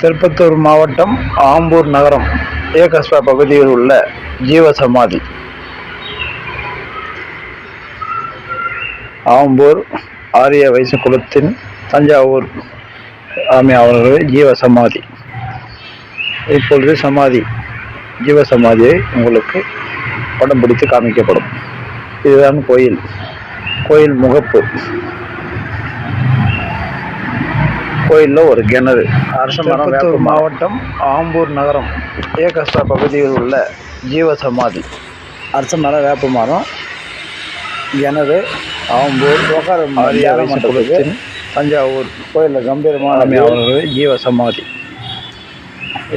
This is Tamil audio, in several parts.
திருப்பத்தூர் மாவட்டம் ஆம்பூர் நகரம் ஏகஸ்வா பகுதியில் உள்ள ஜீவசமாதி. ஆம்பூர் ஆரிய வைச குலத்தின் தஞ்சாவூர் ஆமை அவர்கள் ஜீவசமாதி. இப்பொழுது ஜீவசமாதியை உங்களுக்கு படம் பிடித்து காமிக்கப்படும். இதுதான் கோயில் முகப்பு. கோயிலில் ஒரு கிணறு. திருப்பத்தூர் மாவட்டம் ஆம்பூர் நகரம் ஏகஸ்வா பகுதியில் உள்ள ஜீவசமாதி. அரச மரம், வேப்ப மரம், கிணறு, ஆம்பூர் ஆரிய வைச குலத்தின் தஞ்சாவூர் கோயிலில் கம்பீரமான அவர்கள் ஜீவசமாதி.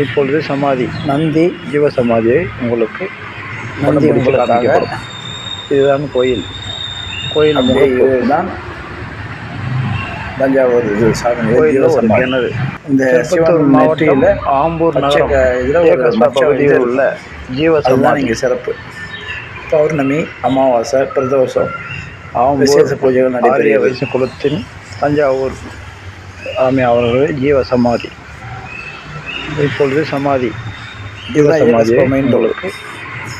இப்பொழுது நந்தி ஜீவசமாதியை உங்களுக்கு நந்தி காமிக்கப்படும். இதுதான் கோயில் தான் தஞ்சாவூர் கிணறு. இந்த திருப்பத்தூர் மாவட்டம் ஆம்பூர் நகரம் ஏகஸ்வா பகுதியில் உள்ள ஜீவசமாதி இங்கே சிறப்பு. பௌர்ணமி, அமாவாசை, பிரதோஷம், விசேஷ பூஜைகள் நடைபெறும். வைச குலத்தின் தஞ்சாவூர் ஆமை அவர்கள் ஜீவசமாதி. இப்பொழுது ஜீவசமாதியை உங்களுக்கு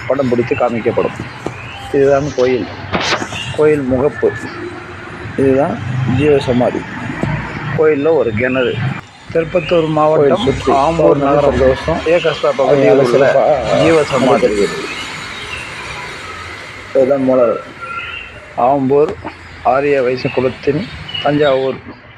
படம் பிடித்து காமிக்கப்படும். இதுதான் கோயில் முகப்பு. இதுதான் ஜீவசமாதி. கோயிலில் ஒரு கிணறு. திருப்பத்தூர் மாவட்டம் ஆம்பூர் நகரம் ஏகஸ்வா பகுதியில் உள்ள ஜீவசமாதி. இதுதான் மூலவர். ஆம்பூர் ஆரிய வைச குலத்தின் தஞ்சாவூர்